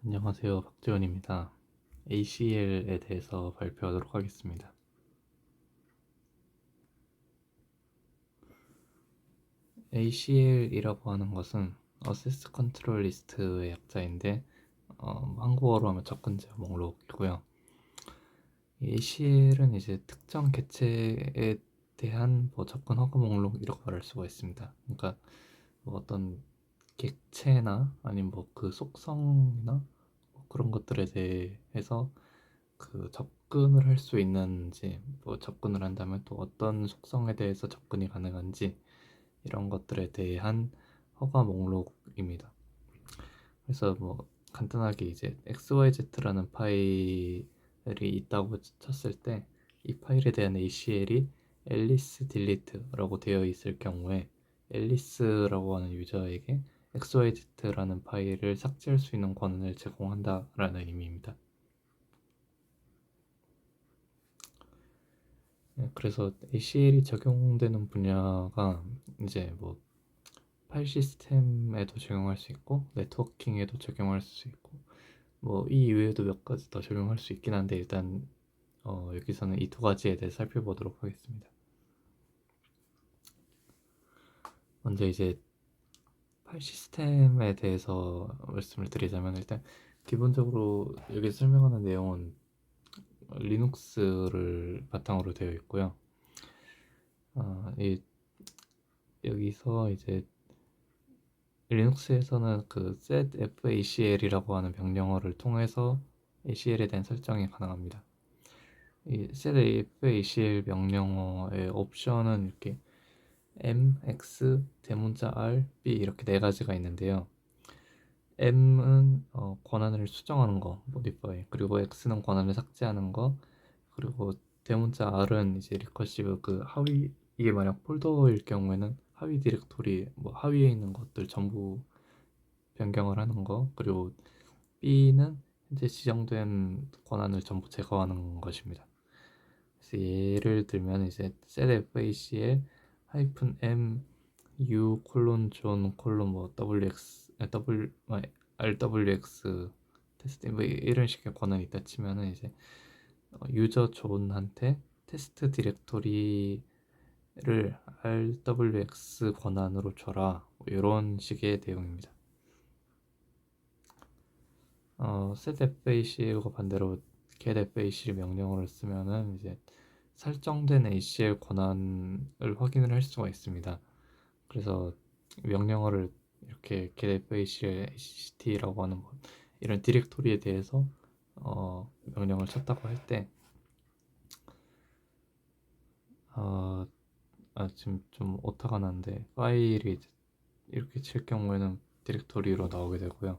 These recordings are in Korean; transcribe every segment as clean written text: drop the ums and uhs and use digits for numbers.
안녕하세요. 박지원입니다. ACL에 대해서 발표하도록 하겠습니다. ACL이라고 하는 것은 Access Control List의 약자인데 한국어로 하면 접근제어 목록이고요. ACL은 이제 특정 객체에 대한 접근 허가 목록이라고 말할 수가 있습니다. 그러니까 어떤 객체나 아니면 그 속성이나 그런 것들에 대해서 그 접근을 할 수 있는지, 접근을 한다면 또 어떤 속성에 대해서 접근이 가능한지 이런 것들에 대한 허가 목록입니다. 그래서 간단하게 이제 XYZ라는 파일이 있다고 쳤을 때 이 파일에 대한 ACL이 앨리스 딜리트라고 되어 있을 경우에 앨리스라고 하는 유저에게 XYZ라는 파일을 삭제할 수 있는 권한을 제공한다라는 의미입니다. 그래서 ACL이 적용되는 분야가 이제 파일 시스템에도 적용할 수 있고 네트워킹에도 적용할 수 있고 이 이외에도 몇 가지 더 적용할 수 있긴 한데 일단 여기서는 이 두 가지에 대해 살펴보도록 하겠습니다. 먼저 이제 파일 시스템에 대해서 말씀을 드리자면 일단 기본적으로 여기 설명하는 내용은 리눅스를 바탕으로 되어 있고요. 여기서 이제 리눅스에서는 그 setfacl이라고 하는 명령어를 통해서 ACL에 대한 설정이 가능합니다. 이 setfacl 명령어의 옵션은 이렇게 M, X, 대문자 R, B 이렇게 네 가지가 있는데요. M은 권한을 수정하는 거, modify, 그리고 X는 권한을 삭제하는 거, 그리고 대문자 R은 이제 리커시브 그 하위, 이게 만약 폴더일 경우에는 하위 디렉토리 하위에 있는 것들 전부 변경을 하는 거, 그리고 B는 현재 지정된 권한을 전부 제거하는 것입니다. 그래서 예를 들면 이제 setfacl -m u 존 wx rwx 테스트 이런 식의 권한이 있다 치면은 이제 유저 존한테 테스트 디렉토리를 rwx 권한으로 줘라 이런 식의 내용입니다. setfacl과 반대로 getfacl 명령어를 쓰면은 이제 설정된 ACL 권한을 확인을 할 수가 있습니다. 그래서 명령어를 이렇게 getfacl ACT라고 하는 이런 디렉토리에 대해서 명령을 쳤다고 할 때 지금 좀 오타가 났는데 파일이 이렇게 칠 경우에는 디렉토리로 나오게 되고요.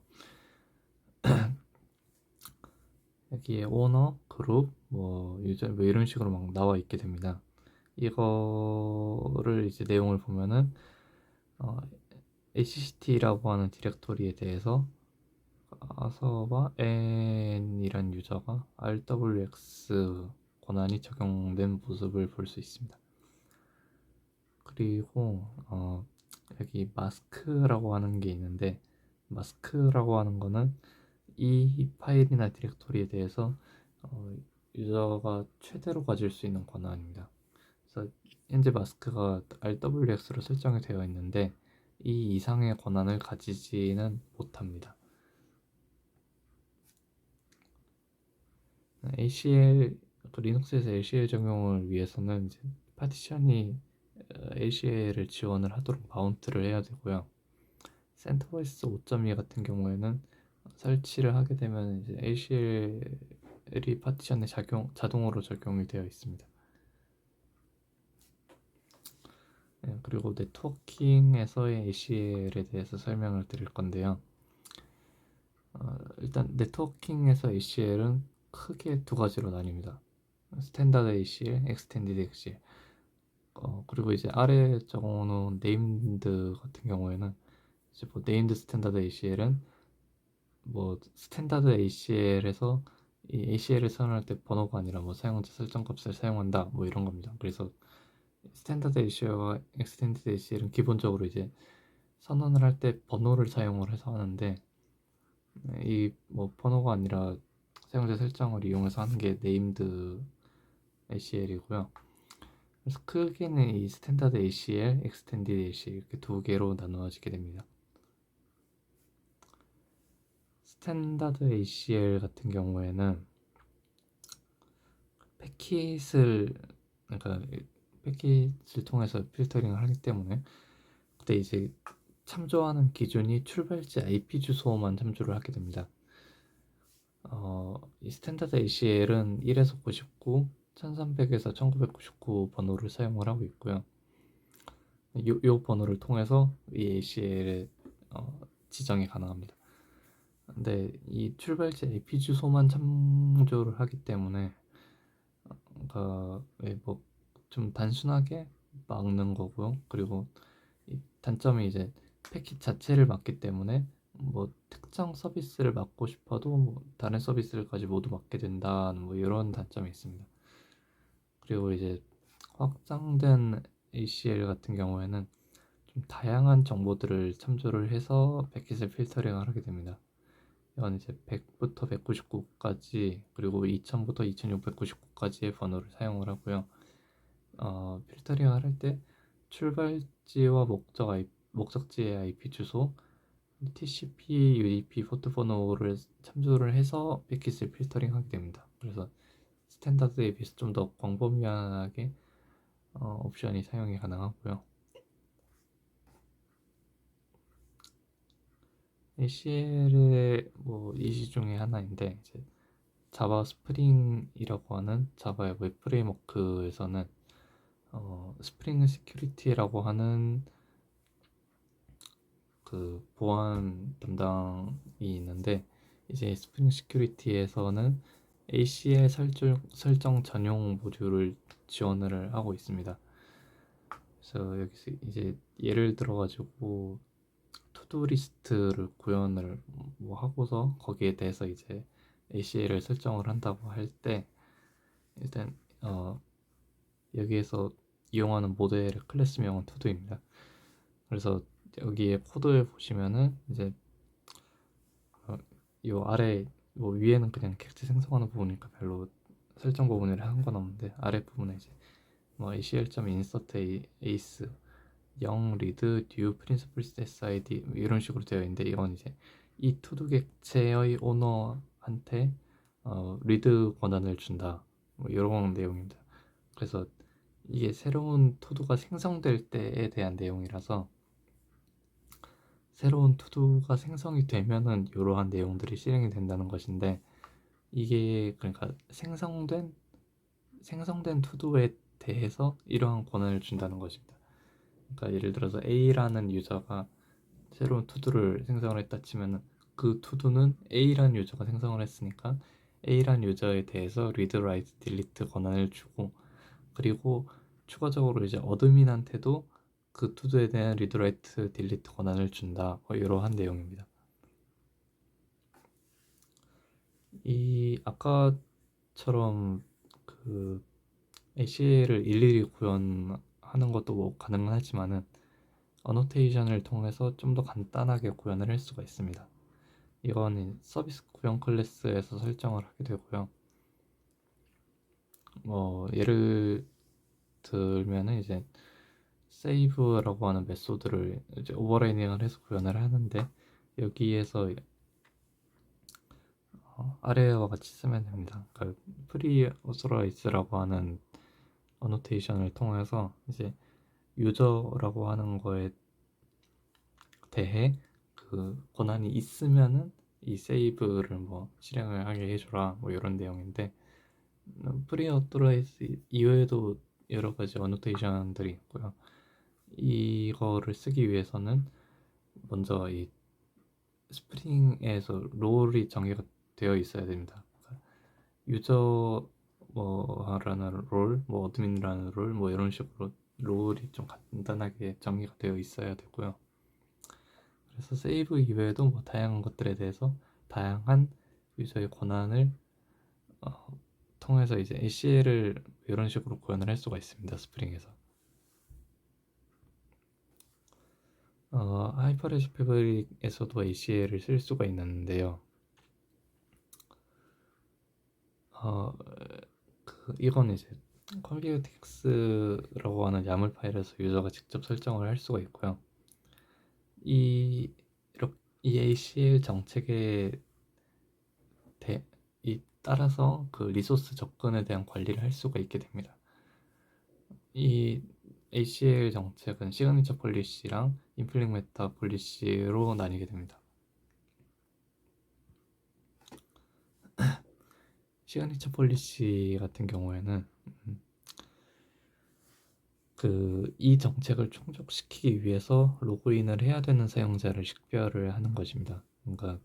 여기에 오너, 그룹, 유저 이런 식으로 막 나와 있게 됩니다. 이거를 이제 내용을 보면은 ACCT라고 하는 디렉토리에 대해서 서버 n이란 유저가 rwx 권한이 적용된 모습을 볼 수 있습니다. 그리고 여기 마스크라고 하는 게 있는데 마스크라고 하는 거는 이 파일이나 디렉토리에 대해서 유저가 최대로 가질 수 있는 권한입니다. 그래서 현재 마스크가 rwx로 설정이 되어 있는데 이 이상의 권한을 가지지는 못합니다. ACL 리눅스에서 ACL 적용을 위해서는 이제 파티션이 ACL을 지원을 하도록 마운트를 해야 되고요. CentOS 5.2 같은 경우에는 설치를 하게 되면 이제 ACL이 파티션에 자동으로 적용이 되어 있습니다. 그리고 네트워킹에서의 ACL에 대해서 설명을 드릴 건데요. 일단 네트워킹에서 ACL은 크게 두 가지로 나뉩니다. 스탠다드 ACL, 엑스텐디드 ACL. 그리고 이제 아래 적어놓은 네임드 같은 경우에는 이제 네임드 스탠다드 ACL은 스탠다드 ACL에서 이 ACL을 선언할 때 번호가 아니라 사용자 설정 값을 사용한다 이런 겁니다. 그래서 스탠다드 ACL과 엑스텐디드 ACL은 기본적으로 이제 선언을 할 때 번호를 사용을 해서 하는데 이 뭐 번호가 아니라 사용자 설정을 이용해서 하는 게 네임드 ACL이고요. 그래서 크게는 이 스탠다드 ACL, 익스텐디드 ACL 이렇게 두 개로 나누어지게 됩니다. 스탠다드 ACL 같은 경우에는 패킷을 그러니까 패킷을 통해서 필터링을 하기 때문에 그때 이제 참조하는 기준이 출발지 IP 주소만 참조를 하게 됩니다. 이 스탠다드 ACL은 1에서 99, 1300에서 1999 번호를 사용을 하고 있고요. 요 번호를 통해서 이 ACL의 지정이 가능합니다. 근데 이 출발지 IP 주소만 참조를 하기 때문에 뭐좀 단순하게 막는 거고요. 그리고 이 단점이 이제 패킷 자체를 막기 때문에 뭐 특정 서비스를 막고 싶어도 뭐 다른 서비스를까지 모두 막게 된다는 뭐 이런 단점이 있습니다. 그리고 이제 확장된 ACL 같은 경우에는 좀 다양한 정보들을 참조를 해서 패킷을 필터링을 하게 됩니다. 이건 이제 100부터 199까지 그리고 2000부터 2699까지의 번호를 사용을 하고요. 필터링을 할 때 출발지와 목적지의 IP 주소, TCP, UDP 포트 번호를 참조를 해서 패킷을 필터링하게 됩니다. 그래서 스탠다드에 비해서 좀 더 광범위하게 옵션이 사용이 가능하고요. ACL의 뭐 이시 중에 하나인데 이제 자바 스프링이라고 하는 자바의 웹 프레임워크에서는 스프링 시큐리티라고 하는 그 보안 담당이 있는데 이제 스프링 시큐리티에서는 ACL 설정 전용 모듈을 지원을 하고 있습니다. 그래서 여기서 이제 예를 들어 가지고 투두 리스트를 구현을 뭐 하고서 거기에 대해서 이제 ACL을 설정을 한다고 할 때 일단 여기에서 이용하는 모델의 클래스명은 투두입니다. 그래서 여기에 코드에 보시면은 이제 요 아래 뭐 위에는 그냥 객체 생성하는 부분이니까 별로 설정 부분이라 한 건 없는데 아래 부분에 이제 뭐 acl.insert ace 0 read new principal SID 이런 식으로 되어 있는데 이건 이제 이 투두 객체의 오너한테 리드 권한을 준다 뭐 이런 내용입니다. 그래서 이게 새로운 투두가 생성될 때에 대한 내용이라서 새로운 투두가 생성이 되면은 이러한 내용들이 실행이 된다는 것인데 이게 그러니까 생성된 투두에 대해서 이러한 권한을 준다는 것입니다. 그러니까 예를 들어서 A라는 유저가 새로운 투두를 생성을 했다 치면은 그 투두는 A라는 유저가 생성을 했으니까 A라는 유저에 대해서 read, write, delete 권한을 주고 그리고 추가적으로 이제 어드민한테도 그 투두에 대한 read, write, delete 권한을 준다. 뭐 이러한 내용입니다. 이 아까처럼 그 ACL을 일일이 구현하는 것도 뭐 가능은 하지만은 어노테이션을 통해서 좀 더 간단하게 구현을 할 수가 있습니다. 이거는 서비스 구현 클래스에서 설정을 하게 되고요. 뭐 예를 들면은 이제 save라고 하는 메소드를 이제 오버라이딩을 해서 구현을 하는데 여기에서 아래와 같이 쓰면 됩니다. 그러니까 프리오소라이즈라고 하는 어노테이션을 통해서 이제 유저라고 하는 거에 대해 그 권한이 있으면은 이 세이브를 뭐 실행을 하게 해줘라 뭐 이런 내용인데 프리오토라이즈 이외에도 여러 가지 어노테이션들이 있고요. 이거를 쓰기 위해서는 먼저 이 스프링에서 롤이 정의가 되어 있어야 됩니다. 유저 뭐라는 롤, 뭐 어드민이라는 롤, 뭐 이런 식으로 롤이 좀 간단하게 정의가 되어 있어야 되고요. 그래서 세이브 이외에도 뭐 다양한 것들에 대해서 다양한 유저의 권한을 통해서 이제 ACL을 이런 식으로 구현을 할 수가 있습니다. 스프링에서. 하이퍼레지 패브릭에서도 ACL을 쓸 수가 있는데요. 어, 이건 이제 컴퓨텍스라고 하는 야물 파일에서 유저가 직접 설정을 할 수가 있고요. 이, 이 ACL 정책에 따라서 그 리소스 접근에 대한 관리를 할 수가 있게 됩니다. 이 ACL 정책은 시그니처 폴리시랑 임플리멘터 폴리시로 나뉘게 됩니다. 시그니처 폴리시 같은 경우에는 이 정책을 충족시키기 위해서 로그인을 해야 되는 사용자를 식별을 하는 것입니다. 그러니까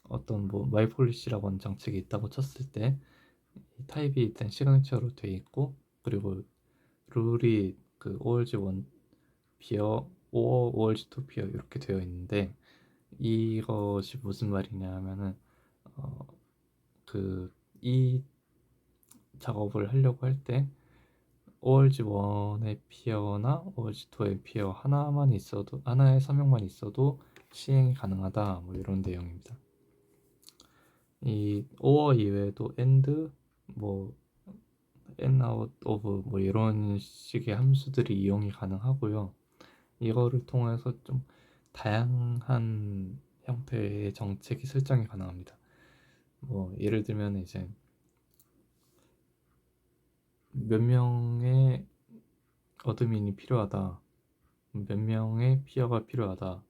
어떤 뭐 마이 폴리시라고 하는 정책이 있다고 쳤을 때 타입이 일단 시그니처로 되어 있고, 그리고 룰이 그 ORG 1 피어, ORG 2 피어 이렇게 되어 있는데, 이것이 무슨 말이냐 하면은 이 작업을 하려고 할 때 ORG 1의 피어나 ORG 2의 피어 하나의 서명만 있어도 시행이 가능하다, 뭐 이런 내용입니다. 이 or 이외에도 and, 뭐 and out of 뭐 이런 식의 함수들이 이용이 가능하고요. 이거를 통해서 좀 다양한 형태의 정책이 설정이 가능합니다. 뭐 예를 들면 이제 몇 명의 어드민이 필요하다, 몇 명의 피어가 필요하다,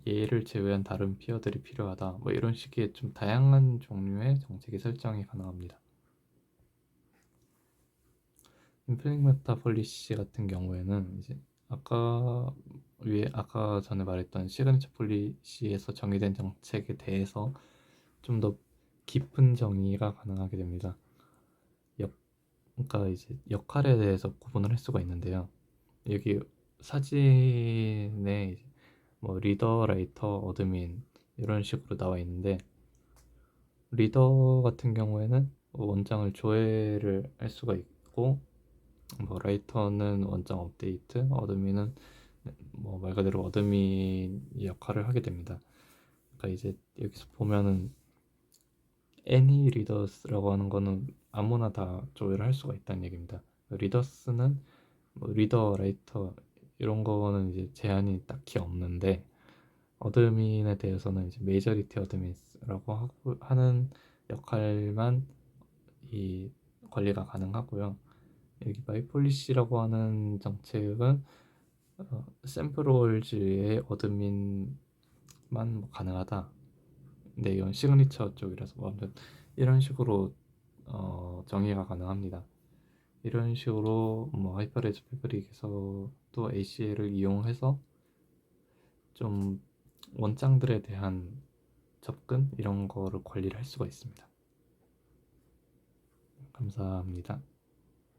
얘를 제외한 다른 피어들이 필요하다, 뭐 이런 식의 좀 다양한 종류의 정책이 설정이 가능합니다. 임플리멘터 폴리시 같은 경우에는 이제 아까 전에 말했던 시그니처 폴리시에서 정의된 정책에 대해서 좀 더 깊은 정의가 가능하게 됩니다. 그러니까 이제 역할에 대해서 구분을 할 수가 있는데요. 여기 사진에 이제 뭐 리더, 라이터, 어드민 이런 식으로 나와 있는데, 리더 같은 경우에는 원장을 조회를 할 수가 있고, 뭐 라이터는 원장 업데이트, 어드민은 뭐 말 그대로 어드민 역할을 하게 됩니다. 그러니까 이제 여기서 보면은 any readers라고 하는 거는 아무나 다 조회를 할 수가 있다는 얘기입니다. 리더스는 뭐 리더, 라이터 이런 거는 이제 제한이 딱히 없는데, 어드민에 대해서는 이제 메이저리티 어드민스라고 하는 역할만 이 관리가 가능하고요. 여기 마이폴리시라고 하는 정책은 샘플월즈의 어드민만 뭐 가능하다. 근데 이건 시그니처 쪽이라서 뭐 아무튼 이런 식으로 정의가 가능합니다. 이런 식으로 뭐 하이퍼레즈 패브릭에서도 ACL을 이용해서 좀 원장들에 대한 접근 이런 거를 관리를 할 수가 있습니다. 감사합니다.